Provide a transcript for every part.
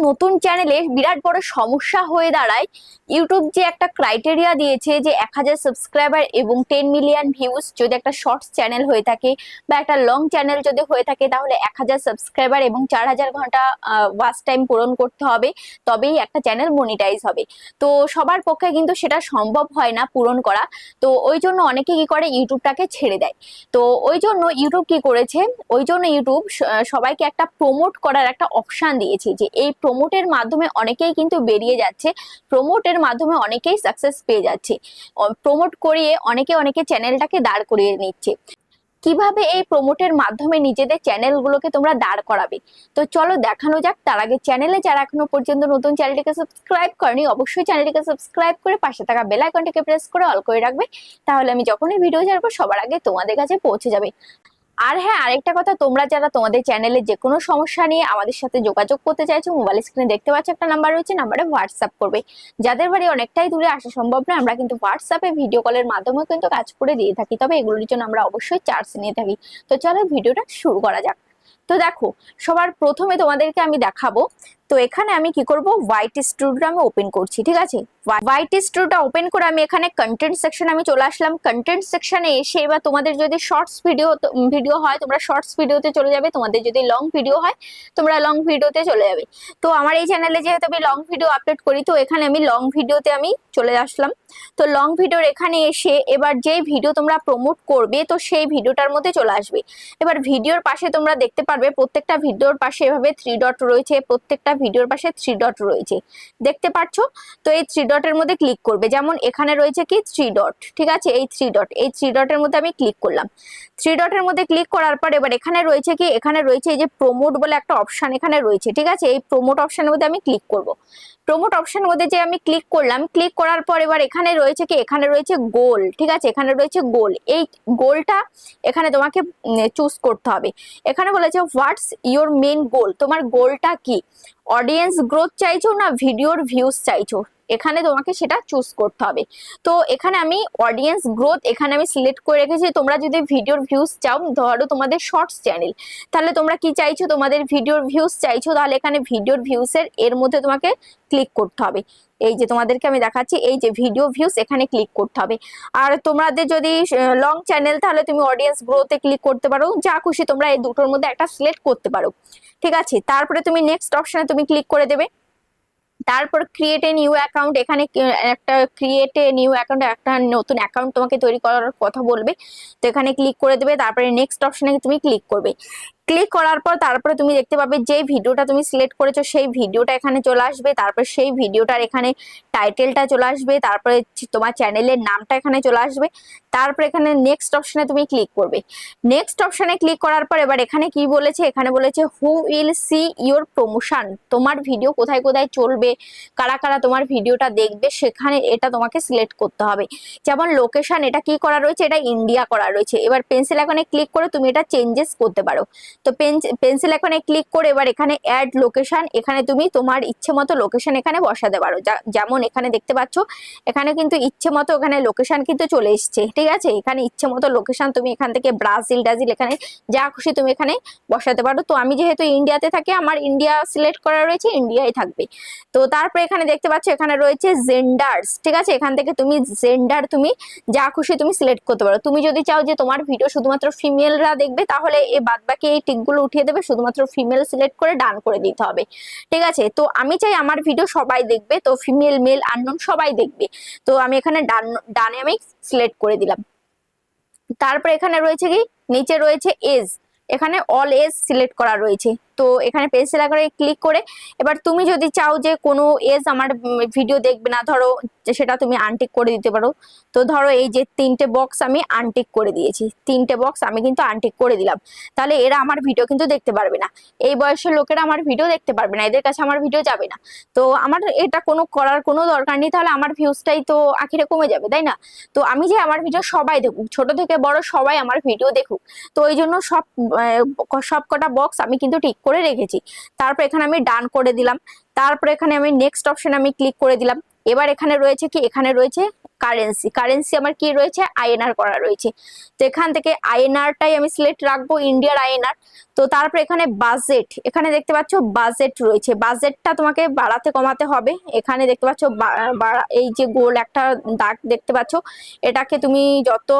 নতুন চ্যানেলে বিরাট বড় সমস্যা হয়ে দাঁড়ায়। ইউটিউব যে একটা ক্রাইটেরিয়া দিয়েছে যে 1000 সাবস্ক্রাইবার এবং 10 মিলিয়ন ভিউজ যদি একটা শর্টস চ্যানেল হয়ে থাকে বা একটা লং চ্যানেল যদি হয়ে থাকে, তাহলে 1000 সাবস্ক্রাইবার এবং 4000 ঘন্টা ওয়াচ টাইম পূরণ করতে হবে, তবেই একটা চ্যানেল মনিটাইজ হবে। তো সবার পক্ষে কিন্তু সেটা সম্ভব হয় না পূরণ করা। তো ওই জন্য অনেকে কি করে, ইউটিউবটাকে ছেড়ে দেয়। তো ওই জন্য ইউটিউব কি করেছে, ওই জন্য ইউটিউব সবাইকে একটা প্রমোট করার একটা অপশন দিয়েছে, যে এই প্রমোটের মাধ্যমে অনেকেই কিন্তু বেরিয়ে যাচ্ছে, প্রমোটের মাধ্যমে অনেকেই সাকসেস পেয়ে যাচ্ছে, প্রমোট করিয়ে অনেকে চ্যানেলটাকে দাঁড় করিয়ে নিচ্ছে। কিভাবে এই প্রমোটের মাধ্যমে নিজেদের চ্যানেলগুলোকে তোমরা দাঁড় করাবে, তো চলো দেখানো যাক। তার আগে চ্যানেলে যারা এখনো পর্যন্ত নতুন, চ্যানেলটিকে সাবস্ক্রাইব করনি, অবশ্যই চ্যানেলটিকে সাবস্ক্রাইব করে পাশে থাকা বেল আইকনটিকে প্রেস করে অল করে রাখবে, তাহলে আমি যখনই ভিডিও ছাড়বো সবার আগে তোমাদের কাছে পৌঁছে যাবে। আর হ্যাঁ, আরেকটা কথা, তোমরা যারা তোমাদের চ্যানেলে যে কোনো সমস্যা নিয়ে আমাদের সাথে যোগাযোগ করতে চাইছো, মোবাইল স্ক্রিনে দেখতে পাচ্ছ একটা নাম্বার রয়েছে, নাম্বারে হোয়াটসঅ্যাপ করবে। যাদের বাড়ি অনেকটাই দূরে আসা সম্ভব না, আমরা কিন্তু হোয়াটসঅ্যাপে ভিডিও কলের মাধ্যমে কিন্তু কাজ করে দিয়ে থাকি, তবে এগুলোর জন্য আমরা অবশ্যই চার্জ নিয়ে থাকি। তো চলো ভিডিওটা শুরু করা যাক। তো দেখো, সবার প্রথমে তোমাদেরকে আমি দেখাবো। তো এখানে আমি কি করব, হোয়াইট স্টুডিও আমি ওপেন করছি, ঠিক আছে। হোয়াইট স্টুডিওটা ওপেন করে আমি এখানে কন্টেন্ট সেকশন আমি চলে আসলাম। কন্টেন্ট সেকশনে এসে এবার তোমাদের যদি শর্টস ভিডিও হয়, তোমরা শর্টস ভিডিওতে চলে যাবে, তোমাদের যদি লং ভিডিও হয় তোমরা লং ভিডিওতে চলে যাবে। তো আমার এই চ্যানেলে যেহেতু আমি লং ভিডিও আপলোড করি, তো এখানে আমি লং ভিডিওতে আমি চলে আসলাম। তো লং ভিডিওর এখানে এসে এবার যেই ভিডিও তোমরা প্রমোট করবে, তো সেই ভিডিওটার মধ্যে চলে আসবে। এবার ভিডিওর পাশে তোমরা দেখতে পারবে, প্রত্যেকটা ভিডিওর পাশে এভাবে 3 ডট রয়েছে, প্রত্যেকটা ভিডিওর পাশে 3 ডট রয়েছে, দেখতে পাচ্ছ। তো এই 3 ডটের মধ্যে ক্লিক করবে, যেমন এখানে রয়েছে কি 3 ডট, ঠিক আছে। এই 3 ডট, এই 3 ডটের মধ্যে আমি ক্লিক করলাম। 3 ডটের মধ্যে ক্লিক করার পর এবার এখানে রয়েছে কি, এখানে রয়েছে এই যে প্রমোট বলে একটা অপশন এখানে রয়েছে, ঠিক আছে। এই প্রমোট অপশনের মধ্যে আমি ক্লিক করব। প্রমোট অপশনের মধ্যে যে আমি ক্লিক করলাম, ক্লিক করার পর এবার এখানে রয়েছে কি, এখানে রয়েছে গোল, ঠিক আছে। এখানে রয়েছে গোল, এই গোলটা এখানে তোমাকে চুজ করতে হবে। এখানে বলেছে হোয়াটস ইওর মেইন গোল, তোমার গোলটা কি, অডিয়েন্স গ্রোথ চাইছো না ভিডিওর ভিউজ চাইছো, এখানে তোমাকে সেটা চুজ করতে হবে। তো এখানে আমি অডিয়েন্স গ্রোথ এখানে আমি সিলেক্ট করে রেখেছি। তোমরা যদি ভিডিওর ভিউজ চাও, ধরো তোমাদের শর্টস চ্যানেল, তাহলে তোমরা কি চাইছো, তোমাদের ভিডিওর ভিউজ চাইছো, তাহলে এখানে ভিডিওর ভিউজের এর মধ্যে তোমাকে ক্লিক করতে হবে। এই যে তোমাদেরকে আমি দেখাচ্ছি, এই যে ভিডিও ভিউজ, এখানে ক্লিক করতে হবে। আর তোমাদের যদি লং চ্যানেল, তাহলে তুমি অডিয়েন্স গ্রোথে ক্লিক করতে পারো, যা খুশি তোমরা এই দুটোর মধ্যে একটা সিলেক্ট করতে পারো, ঠিক আছে। তারপরে তুমি নেক্সট অপশনে তুমি ক্লিক করে দেবে। তারপর ক্রিয়েট এ নিউ অ্যাকাউন্ট, এখানে একটা ক্রিয়েট এ নিউ অ্যাকাউন্ট, একটা নতুন অ্যাকাউন্ট তোমাকে তৈরি করার কথা বলবে, তো এখানে ক্লিক করে দেবে। তারপরে নেক্সট অপশনে তুমি ক্লিক করবে। ক্লিক করার পর তারপরে তুমি দেখতে পাবে যে ভিডিওটা তুমি সিলেক্ট করেছো সেই ভিডিওটা এখানে চলে আসবে। তারপর সেই ভিডিওটার এখানে টাইটেলটা চলে আসবে, তারপরে তোমার চ্যানেলের নামটা এখানে চলে আসবে। তারপরে এখানে নেক্সট অপশনে তুমি ক্লিক করবে। নেক্সট অপশনে ক্লিক করার পর এবার এখানে কি বলেছে, এখানে বলেছে who will see your promotion, তোমার ভিডিও কোথায় কোথায় চলবে, কারা কারা তোমার ভিডিওটা দেখবে, সেখানে এটা তোমাকে সিলেক্ট করতে হবে। যেমন লোকেশন, এটা কি করা রয়েছে, এটা ইন্ডিয়া করা রয়েছে। এবার পেন্সিল আইকনে ক্লিক করে তুমি এটা চেঞ্জেস করতে পারো। তো পেন্সিল আইকনে ক্লিক করে এবার এখানে অ্যাড লোকেশন, এখানে তুমি তোমার ইচ্ছে মতো লোকেশন এখানে বসাতে পারো। যেমন এখানে দেখতে পাচ্ছ, এখানে কিন্তু ইচ্ছে মতো এখানে লোকেশন কিন্তু চলে এসছে, ঠিক আছে। এখানে ইচ্ছে মতো লোকেশন তুমি এখান থেকে ব্রাজিল এখানে যা খুশি তুমি এখানে বসাতে পারো। তো আমি যেহেতু ইন্ডিয়াতে থাকি, আমার ইন্ডিয়া সিলেক্ট করা রয়েছে, ইন্ডিয়াই থাকবে। তো তারপরে এখানে দেখতে পাচ্ছ এখানে রয়েছে জেন্ডার্স, ঠিক আছে। এখান থেকে তুমি জেন্ডার তুমি যা খুশি তুমি সিলেক্ট করতে পারো। তুমি যদি চাও যে তোমার ভিডিও শুধুমাত্র ফিমেলরা দেখবে, তাহলে এই বাদবাকি এই টিকগুলো উঠিয়ে দেবে, শুধুমাত্র ফিমেল সিলেক্ট করে ডান করে দিতে হবে, ঠিক আছে। তো আমি চাই আমার ভিডিও সবাই দেখবে, তো ফিমেল মেল আননোন সবাই দেখবে, তো আমি এখানে ডানে আমি সিলেক্ট করে দিলাম। তারপর এখানে রয়েছে কি, নিচে রয়েছে এজ, এখানে অল এজ সিলেক্ট করা রয়েছে। তো এখানে পেন্সিল আকারে ক্লিক করে এবার তুমি যদি চাও যে কোনো এজ আমার ভিডিও দেখবে না, ধরো সেটা তুমি আনটিক করে দিতে পারো। তো ধরো এই যে 3টে বক্স আমি আনটিক করে দিয়েছি, 3টে বক্স আমি কিন্তু আনটিক করে দিলাম, তাহলে এরা আমার ভিডিও কিন্তু দেখতে পারবে না, এই বয়সের লোকেরা আমার ভিডিও দেখতে পারবে না, এদের কাছে আমার ভিডিও যাবে না। তো আমার এটা করার কোনো দরকার নেই, তাহলে আমার ভিউজটাই তো আখিরে কমে যাবে, তাই না। তো আমি যে আমার ভিডিও সবাই দেখুক, ছোট থেকে বড় সবাই আমার ভিডিও দেখুক, তো ওই জন্য সব কটা বক্স আমি কিন্তু টিক করে রেখেছি। তারপর এখানে আমি ডান করে দিলাম। তারপর এখানে আমি নেক্সট অপশন আমি ক্লিক করে দিলাম। এবার এখানে রয়েছে কি, এখানে রয়েছে কারেন্সি, কারেন্সি আমার কি রয়েছে, আইএনআর করা রয়েছে। তো এখান থেকে আইএনআরটাই আমি সিলেক্ট রাখবো, ইন্ডিয়ার আইএনআর। তো তারপর এখানে বাজেট, এখানে দেখতে পাচ্ছ বাজেট রয়েছে, বাজেটটা তোমাকে বাড়াতে কমাতে হবে। এখানে দেখতে পাচ্ছ এই যে গোল একটা দাগ দেখতে পাচ্ছ, এটাকে তুমি যত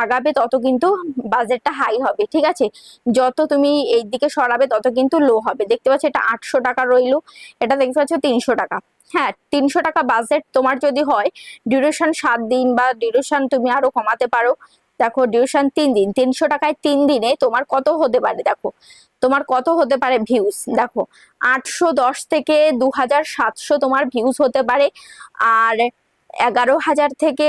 আগাবে তত কিন্তু বাজেটটা হাই হবে, ঠিক আছে। যত তুমি এই দিকে সরাবে তত কিন্তু লো হবে। দেখতে পাচ্ছ এটা 800 টাকা রইলো, এটা দেখতে পাচ্ছ 300 টাকা। হ্যাঁ, 300 টাকা বাজেট তোমার যদি হয়, ডিউরেশন 7 দিন বা ডিউরেশন তুমি আরো কমাতে পারো। দেখো ডিউরেশন 3 দিন, 300 টাকায় 3 দিনে তোমার কত হতে পারে, দেখো তোমার কত হতে পারে ভিউজ। দেখো 810 থেকে 2700 তোমার ভিউজ হতে পারে। আর 11,000 থেকে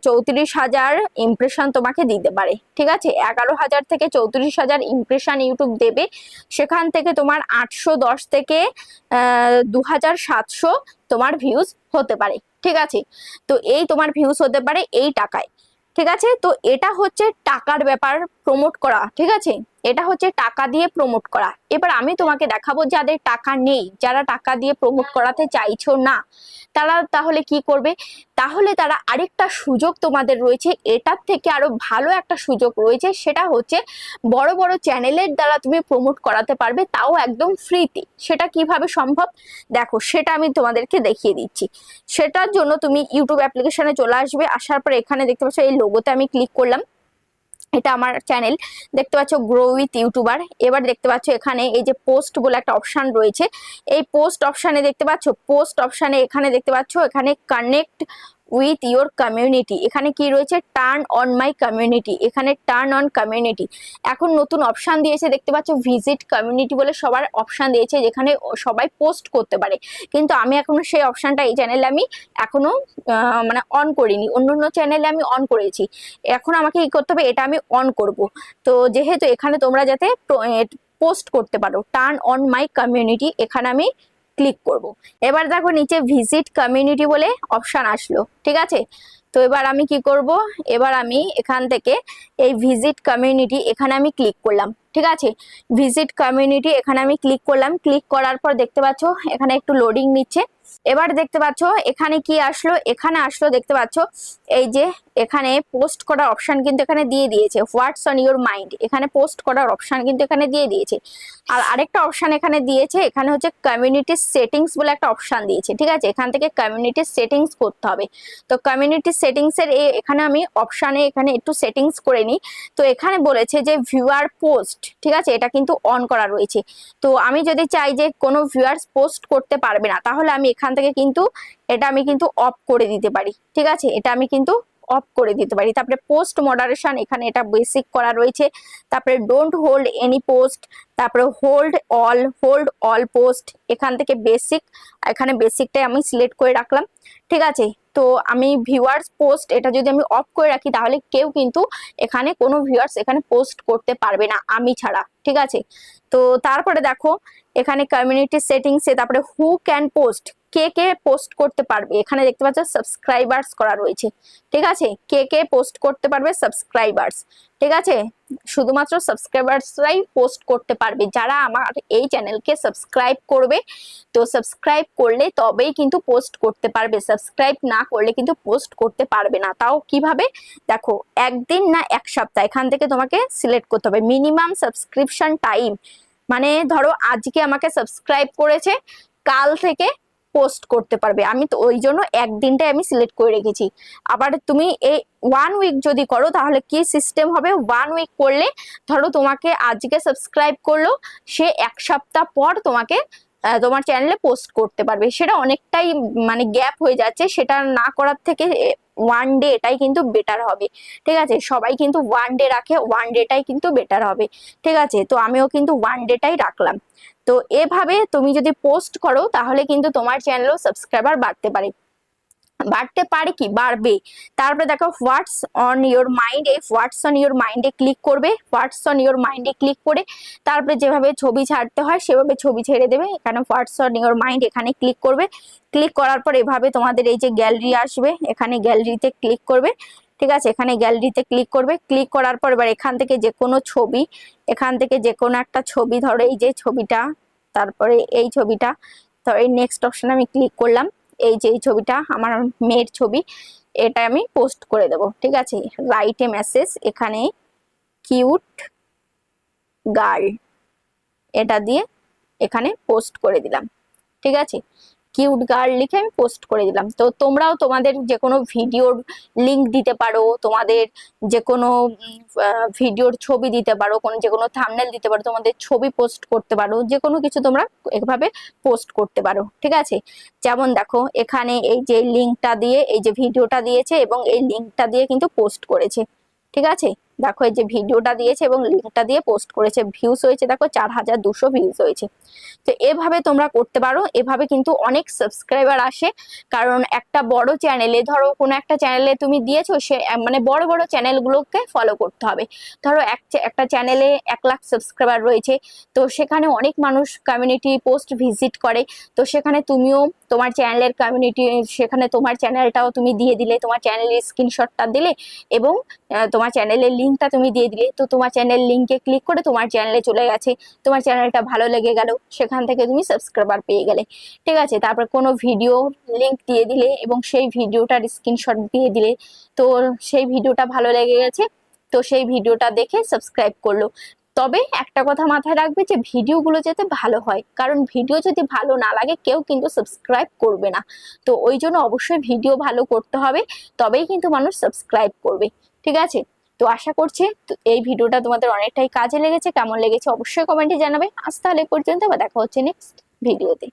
34,000 ইমপ্রেশন তোমাকে দিতে পারে, ঠিক আছে। 11,000 থেকে 34,000 ইমপ্রেশন ইউটিউব দেবে। সেখান থেকে তোমার 810 থেকে 2,700 তোমার ভিউজ হতে পারে, ঠিক আছে। তো এই তোমার ভিউজ হতে পারে এই টাকায়, ঠিক আছে। তো এটা হচ্ছে টাকার ব্যাপার, প্রমোট করা, ঠিক আছে। এটা হচ্ছে টাকা দিয়ে প্রমোট করা। এবার আমি তোমাকে দেখাবো যাদের টাকা নেই, যারা টাকা দিয়ে প্রমোট করাতে চাইছো না, তারা তাহলে কি করবে। তাহলে তারা আরেকটা সুযোগ তোমাদের রয়েছে, এটার থেকে আরো ভালো একটা সুযোগ রয়েছে। সেটা হচ্ছে বড় বড় চ্যানেলের দ্বারা তুমি প্রমোট করাতে পারবে, তাও একদম ফ্রিতে। সেটা কিভাবে সম্ভব, দেখো সেটা আমি তোমাদেরকে দেখিয়ে দিচ্ছি। সেটার জন্য তুমি ইউটিউব অ্যাপ্লিকেশনে চলে আসবে। আসার পর এখানে দেখতে পাচ্ছ এই লোগোতে আমি ক্লিক করলাম, এটা আমার চ্যানেল, দেখতে পাচ্ছ গ্রো উইথ ইউটিউবার। এবার দেখতে পাচ্ছ এখানে এই যে পোস্ট বলে একটা অপশন রয়েছে, এই পোস্ট অপশানে দেখতে পাচ্ছ, পোস্ট অপশানে এখানে দেখতে পাচ্ছ এখানে কানেক্ট উইথ ইয়োর কমিউনিটি, এখানে কি রয়েছে, টার্ন অন মাই কমিউনিটি, এখানে টার্ন অন কমিউনিটি। এখন নতুন অপশান দিয়েছে, দেখতে পাচ্ছ ভিজিট কমিউনিটি বলে সবার অপশান দিয়েছে, যেখানে সবাই পোস্ট করতে পারে। কিন্তু আমি এখনো সেই অপশানটা এই চ্যানেলে আমি এখনো মানে অন করিনি, অন্য চ্যানেলে আমি অন করেছি। এখন আমাকে কি করতে হবে, এটা আমি অন করব। তো যেহেতু এখানে তোমরা যাতে পোস্ট করতে পারো, টার্ন অন মাই কমিউনিটি, এখানে আমি ক্লিক করব। এবার দেখো নিচে ভিজিট কমিউনিটি বলে অপশন আসলো, ঠিক আছে। তো এবার আমি কি করব, এবার আমি এখান থেকে এই ভিজিট কমিউনিটি এখানে আমি ক্লিক করলাম, ঠিক আছে। ভিজিট কমিউনিটি এখানে আমি ক্লিক করলাম। ক্লিক করার পর দেখতে পাচ্ছ এখানে একটু লোডিং নিচ্ছে। এবার দেখতে পাচ্ছ এখানে কি আসলো, এখানে আসলো দেখতে পাচ্ছ এই যে এখানে পোস্ট করার অপশন কিন্তু এখানে দিয়ে দিয়েছে, হোয়াটস অন ইউর মাইন্ড, এখানে পোস্ট করার অপশন কিন্তু এখানে দিয়ে দিয়েছে। আর আরেকটা অপশন এখানে দিয়েছে, এখানে হচ্ছে কমিউনিটি সেটিংস বলে একটা অপশন দিয়েছে, ঠিক আছে। এখান থেকে কমিউনিটি সেটিংস করতে হবে। তো কমিউনিটি সেটিংস এর এখানে আমি অপশানে এখানে একটু সেটিংস করে নিই। তো এখানে বলেছে যে ভিউয়ার পোস্ট, ঠিক আছে, এটা কিন্তু অন করা রয়েছে। তো আমি যদি চাই যে কোনো ভিউয়ার্স পোস্ট করতে পারবে না, তাহলে আমি এখান থেকে কিন্তু এটা আমি কিন্তু অফ করে দিতে পারি, ঠিক আছে। এটা আমি কিন্তু অফ করে দিতে পারি। তারপরে পোস্ট মডারেশন, এখানে এটা বেসিক করা রয়েছে। তারপরে ডোন্ট হোল্ড এনি পোস্ট, তারপরে হোল্ড অল পোস্ট, এখান থেকে বেসিক, এখানে বেসিকটাই আমি সিলেক্ট করে রাখলাম, ঠিক আছে। তো আমি ভিউয়ার্স পোস্ট এটা যদি আমি অফ করে রাখি, তাহলে কেউ কিন্তু এখানে কোনো ভিউয়ার্স এখানে পোস্ট করতে পারবে না আমি ছাড়া, ঠিক আছে। তো তারপরে দেখো এখানে কমিউনিটি সেটিংসে তারপরে who can post, K K post করতে পারবে, এখানে দেখতে পাচ্ছ সাবস্ক্রাইবার্স করা রয়েছে, ঠিক আছে। কে কে পোস্ট করতে পারবে, সাবস্ক্রাইবার্স, ঠিক আছে। শুধুমাত্র সাবস্ক্রাইবার্সরাই পোস্ট করতে পারবে, যারা আমার এই চ্যানেলকে সাবস্ক্রাইব করবে। তো সাবস্ক্রাইব করলে তবেই কিন্তু পোস্ট করতে পারবে, সাবস্ক্রাইব না করলে কিন্তু পোস্ট করতে পারবে না। তাও কিভাবে, দেখো একদিন না এক সপ্তাহ, এখান থেকে তোমাকে সিলেক্ট করতে হবে। মিনিমাম সাবস্ক্রিপশন টাইম, মানে ধরো আজকে আমাকে সাবস্ক্রাইব করেছে, কাল থেকে পোস্ট করতে পারবে। আমি তো ওই জন্য একদিনটাই আমি সিলেক্ট করে রেখেছি। আবার তুমি এই 1 উইক যদি করো, তাহলে কি সিস্টেম হবে, 1 উইক করলে ধরো তোমাকে আজকে সাবস্ক্রাইব করলো, সে এক সপ্তাহ পর তোমাকে তোমার চ্যানেলে পোস্ট করতে পারবে। সেটা অনেকটাই মানে গ্যাপ হয়ে যাচ্ছে, সেটা না করার থেকে 1 ডে এটাই কিন্তু বেটার হবে, ঠিক আছে। সবাই কিন্তু 1 ডে রাখে, 1 ডেটাই কিন্তু বেটার হবে, ঠিক আছে। তো আমিও কিন্তু 1 ডেটাই রাখলাম। তো এভাবে তুমি যদি পোস্ট করো, তাহলে কিন্তু তোমার চ্যানেলও সাবস্ক্রাইবার বাড়তে পারে কি, বাড়বে। তারপরে দেখো হোয়াটস অন ইউর মাইন্ড, এই হোয়াটস অন ইউর মাইন্ডে ক্লিক করবে। হোয়াটস অন ইউর মাইন্ডে ক্লিক করে তারপরে যেভাবে ছবি ছাড়তে হয় সেভাবে ছবি ছেড়ে দেবে। এখানে হোয়াটস অন ইউর মাইন্ড এখানে ক্লিক করবে। ক্লিক করার পর এভাবে তোমাদের এই যে গ্যালারি আসবে, এখানে গ্যালারিতে ক্লিক করবে, ঠিক আছে। এখানে গ্যালারিতে ক্লিক করবে। ক্লিক করার পর এবার এখান থেকে যে কোনো ছবি, এখান থেকে যে কোনো একটা ছবি, ধরো এই যে ছবিটা, তারপরে এই ছবিটা, তো এই নেক্সট অপশনে আমি ক্লিক করলাম। এই যে এই ছবিটা আমার মেয়ের ছবি, এটা আমি পোস্ট করে দেব। ঠিক আছে, রাইট এ মেসেজ, এখানে কিউট গার্ল এটা দিয়ে এখানে পোস্ট করে দিলাম। ঠিক আছে, কিউট গার্ল লিখে আমি পোস্ট করে দিলাম। তো তোমরাও তোমাদের যে কোনো ভিডিওর লিংক দিতে পারো, তোমাদের যে কোনো ভিডিওর ছবি দিতে পারো, যে কোনো থাম্বনেল দিতে পারো, তোমাদের ছবি পোস্ট করতে পারো, যে কোনো কিছু তোমরা এভাবে পোস্ট করতে পারো। ঠিক আছে, যেমন দেখো এখানে এই যে লিংকটা দিয়ে, এই যে ভিডিওটা দিয়েছে এবং এই লিংকটা দিয়ে কিন্তু পোস্ট করেছে। ঠিক আছে, দেখো এই যে ভিডিওটা দিয়েছে এবং লিংকটা দিয়ে পোস্ট করেছে, ভিউজ হয়েছে দেখো 4200 ভিউজ হয়েছে। তো এভাবে তোমরা করতে পারো, এভাবে কিন্তু অনেক সাবস্ক্রাইবার আসে। কারণ একটা বড় চ্যানেলে, ধরো কোনো একটা চ্যানেলে তুমি দিয়েছো, সে মানে বড় বড় চ্যানেলগুলোকে ফলো করতে হবে। ধরো একটা চ্যানেলে 1 লাখ সাবস্ক্রাইবার রয়েছে, তো সেখানে অনেক মানুষ কমিউনিটি পোস্ট ভিজিট করে, তো সেখানে তুমিও তোমার চ্যানেলের কমিউনিটি, সেখানে তোমার চ্যানেলটাও তুমি দিয়ে দিলে, তোমার চ্যানেলের স্ক্রিনশটটা দিলে এবং তোমার চ্যানেলের লিঙ্কটা তুমি দিয়ে দিলে, তো তোমার চ্যানেল লিঙ্কে ক্লিক করে তোমার চ্যানেলে চলে গেছে, তোমার চ্যানেলটা ভালো লেগে গেল, সেখান থেকে তুমি সাবস্ক্রাইবার পেয়ে গেলে। ঠিক আছে, তারপর কোনো ভিডিও লিঙ্ক দিয়ে দিলে এবং সেই ভিডিওটার স্ক্রিনশট দিয়ে দিলে, তো সেই ভিডিওটা ভালো লেগে গেছে, তো সেই ভিডিওটা দেখে সাবস্ক্রাইব করলো। তবে একটা কথা মাথায় রাখবে যে ভিডিওগুলো যাতে ভালো হয়, কারণ ভিডিও যদি ভালো না লাগে কেউ কিন্তু সাবস্ক্রাইব করবে না। তো ওই জন্য অবশ্যই ভিডিও ভালো করতে হবে, তবেই কিন্তু মানুষ সাবস্ক্রাইব করবে। ঠিক আছে, তো আশা করছি এই ভিডিওটা তোমাদের অনেকটাই কাজে লেগেছে। কেমন লেগেছে অবশ্যই কমেন্টে জানাবে। আজ তাহলে পর্যন্ত, আবার দেখা হচ্ছে নেক্সট ভিডিওতে।